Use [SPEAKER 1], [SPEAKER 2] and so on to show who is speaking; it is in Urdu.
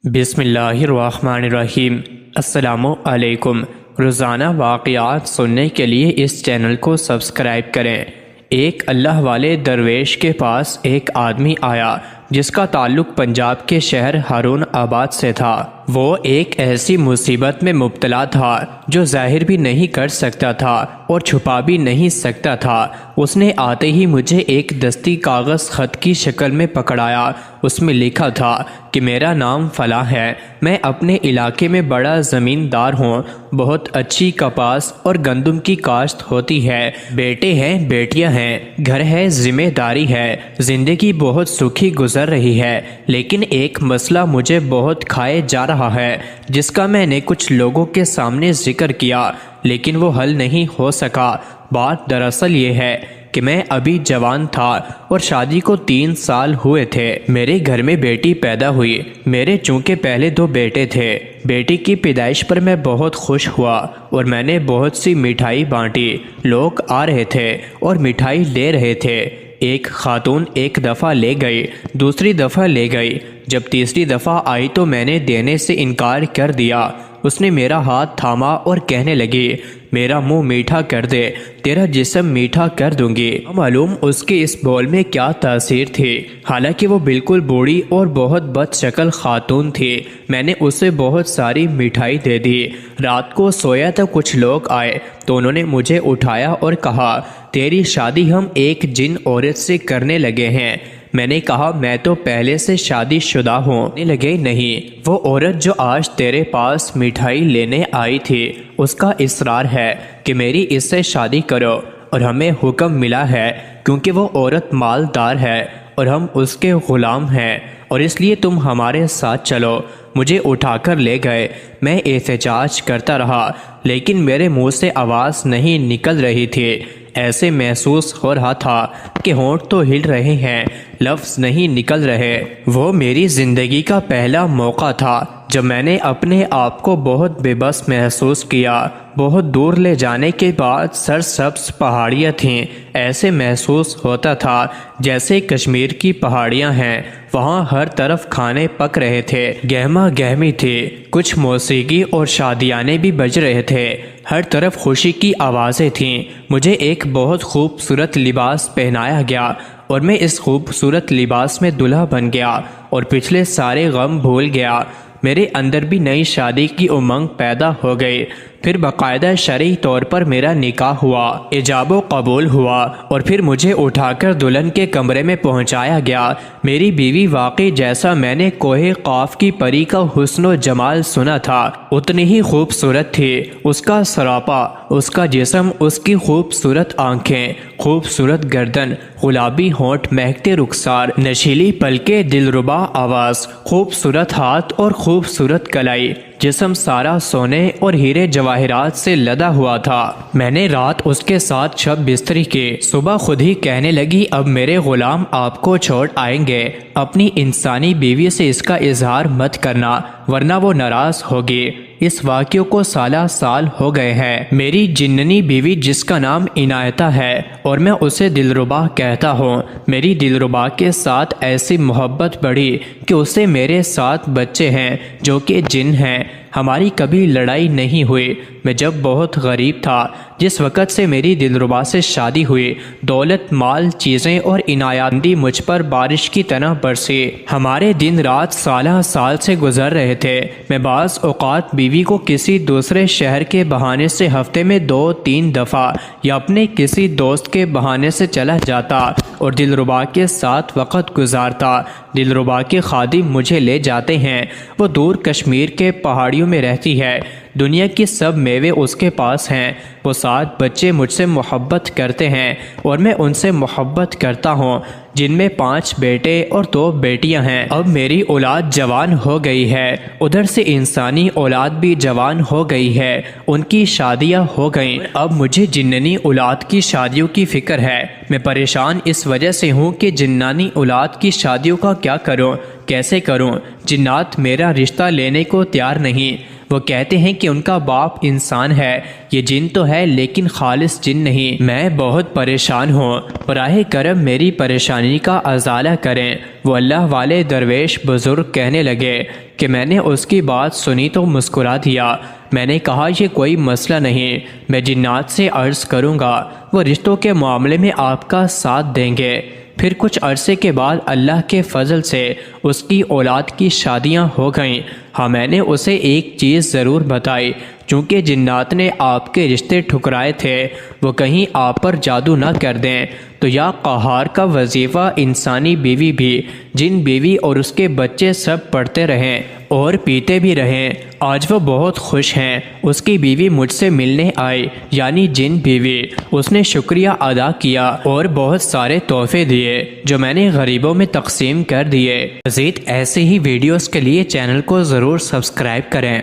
[SPEAKER 1] بسم اللہ الرحمن الرحیم۔ السلام علیکم۔ روزانہ واقعات سننے کے لیے اس چینل کو سبسکرائب کریں۔ ایک اللہ والے درویش کے پاس ایک آدمی آیا جس کا تعلق پنجاب کے شہر ہارون آباد سے تھا۔ وہ ایک ایسی مصیبت میں مبتلا تھا جو ظاہر بھی نہیں کر سکتا تھا اور چھپا بھی نہیں سکتا تھا۔ اس نے آتے ہی مجھے ایک دستی کاغذ خط کی شکل میں پکڑایا۔ اس میں لکھا تھا کہ میرا نام فلاں ہے، میں اپنے علاقے میں بڑا زمیندار ہوں، بہت اچھی کپاس اور گندم کی کاشت ہوتی ہے، بیٹے ہیں بیٹیاں ہیں، گھر ہے، ذمہ داری ہے، زندگی بہت سکھی گزر رہی ہے، لیکن ایک مسئلہ مجھے بہت کھائے جا رہا ہے جس کا میں نے کچھ لوگوں کے سامنے ذکر کیا لیکن وہ حل نہیں ہو سکا۔ بات دراصل یہ ہے کہ میں ابھی جوان تھا اور شادی کو 3 سال ہوئے تھے۔ میرے گھر میں بیٹی پیدا ہوئی۔ میرے چونکہ پہلے 2 بیٹے تھے۔ بیٹی کی پیدائش پر میں بہت خوش ہوا اور میں نے بہت سی مٹھائی بانٹی۔ لوگ آ رہے تھے اور مٹھائی لے رہے تھے۔ ایک خاتون ایک دفعہ لے گئی، دوسری دفعہ لے گئی، جب تیسری دفعہ آئی تو میں نے دینے سے انکار کر دیا۔ اس نے میرا ہاتھ تھاما اور کہنے لگی، میرا منہ میٹھا کر دے، تیرا جسم میٹھا کر دوں گی۔ معلوم اس کے اس بول میں کیا تاثیر تھی، حالانکہ وہ بالکل بوڑھی اور بہت بد شکل خاتون تھی۔ میں نے اسے بہت ساری مٹھائی دے دی۔ رات کو سویا تو کچھ لوگ آئے تو انہوں نے مجھے اٹھایا اور کہا، تیری شادی ہم ایک جن عورت سے کرنے لگے ہیں۔ میں نے کہا، میں تو پہلے سے شادی شدہ ہوں۔ کہنے لگے، نہیں، وہ عورت جو آج تیرے پاس مٹھائی لینے آئی تھی اس کا اصرار ہے کہ میری اس سے شادی کرو، اور ہمیں حکم ملا ہے کیونکہ وہ عورت مالدار ہے اور ہم اس کے غلام ہیں، اور اس لیے تم ہمارے ساتھ چلو۔ مجھے اٹھا کر لے گئے۔ میں احتجاج کرتا رہا لیکن میرے منہ سے آواز نہیں نکل رہی تھی۔ ایسے محسوس ہو رہا تھا کہ ہونٹ تو ہل رہے ہیں، لفظ نہیں نکل رہے۔ وہ میری زندگی کا پہلا موقع تھا جب میں نے اپنے آپ کو بہت بے بس محسوس کیا۔ بہت دور لے جانے کے بعد سرسبز پہاڑیاں تھیں۔ ایسے محسوس ہوتا تھا جیسے کشمیر کی پہاڑیاں ہیں۔ وہاں ہر طرف کھانے پک رہے تھے، گہما گہمی تھی، کچھ موسیقی اور شادیانے بھی بج رہے تھے، ہر طرف خوشی کی آوازیں تھیں۔ مجھے ایک بہت خوبصورت لباس پہنایا گیا اور میں اس خوبصورت لباس میں دلہا بن گیا اور پچھلے سارے غم بھول گیا۔ میرے اندر بھی نئی شادی کی امنگ پیدا ہو گئی۔ پھر باقاعدہ شرعی طور پر میرا نکاح ہوا، ایجاب و قبول ہوا، اور پھر مجھے اٹھا کر دلہن کے کمرے میں پہنچایا گیا۔ میری بیوی واقعی جیسا میں نے کوہ قاف کی پری کا حسن و جمال سنا تھا اتنی ہی خوبصورت تھی۔ اس کا سراپا، اس کا جسم، اس کی خوبصورت آنکھیں، خوبصورت گردن، گلابی ہونٹ، مہکتے رخسار، نشیلی پلکیں، دلربا آواز، خوبصورت ہاتھ اور خوبصورت کلائی، جسم سارا سونے اور ہیرے جواہرات سے لدا ہوا تھا۔ میں نے رات اس کے ساتھ شب بستری کی۔ صبح خود ہی کہنے لگی، اب میرے غلام آپ کو چھوڑ آئیں گے، اپنی انسانی بیوی سے اس کا اظہار مت کرنا ورنہ وہ ناراض ہوگی۔ اس واقعے کو سال ہو گئے ہیں۔ میری جننی بیوی جس کا نام عنایتہ ہے اور میں اسے دلربا کہتا ہوں، میری دلربا کے ساتھ ایسی محبت بڑھی کہ اسے میرے 7 بچے ہیں جو کہ جن ہیں۔ ہماری کبھی لڑائی نہیں ہوئی۔ میں جب بہت غریب تھا، جس وقت سے میری دلربا سے شادی ہوئی، دولت، مال، چیزیں اور عنایاتی مجھ پر بارش کی طرح برسی۔ ہمارے دن رات سال سے گزر رہے تھے۔ میں بعض اوقات بیوی کو کسی دوسرے شہر کے بہانے سے ہفتے میں 2-3 دفعہ یا اپنے کسی دوست کے بہانے سے چلا جاتا اور دلربا کے ساتھ وقت گزارتا۔ دلربا کے خادم مجھے لے جاتے ہیں۔ وہ دور کشمیر کے پہاڑیوں میں رہتی ہے۔ دنیا کی سب میوے اس کے پاس ہیں۔ وہ 7 بچے مجھ سے محبت کرتے ہیں اور میں ان سے محبت کرتا ہوں، جن میں 5 بیٹے اور 2 بیٹیاں ہیں۔ اب میری اولاد جوان ہو گئی ہے، ادھر سے انسانی اولاد بھی جوان ہو گئی ہے، ان کی شادیاں ہو گئیں۔ اب مجھے جننی اولاد کی شادیوں کی فکر ہے۔ میں پریشان اس وجہ سے ہوں کہ جنانی اولاد کی شادیوں کا کیا کروں، کیسے کروں۔ جنات میرا رشتہ لینے کو تیار نہیں۔ وہ کہتے ہیں کہ ان کا باپ انسان ہے، یہ جن تو ہے لیکن خالص جن نہیں۔ میں بہت پریشان ہوں، براہ کرم میری پریشانی کا ازالہ کریں۔ وہ اللہ والے درویش بزرگ کہنے لگے کہ میں نے اس کی بات سنی تو مسکرا دیا۔ میں نے کہا یہ کوئی مسئلہ نہیں، میں جنات سے عرض کروں گا، وہ رشتوں کے معاملے میں آپ کا ساتھ دیں گے۔ پھر کچھ عرصے کے بعد اللہ کے فضل سے اس کی اولاد کی شادیاں ہو گئیں۔ ہاں، میں نے اسے ایک چیز ضرور بتائی، چونکہ جنات نے آپ کے رشتے ٹھکرائے تھے، وہ کہیں آپ پر جادو نہ کر دیں۔ تو یا قہار کا وظیفہ انسانی بیوی بھی، جن بیوی اور اس کے بچے سب پڑھتے رہیں اور پیتے بھی رہیں۔ آج وہ بہت خوش ہیں۔ اس کی بیوی مجھ سے ملنے آئی، یعنی جن بیوی۔ اس نے شکریہ ادا کیا اور بہت سارے تحفے دیے جو میں نے غریبوں میں تقسیم کر دیے۔ مزید ایسے ہی ویڈیوز کے لیے چینل کو ضرور سبسکرائب کریں۔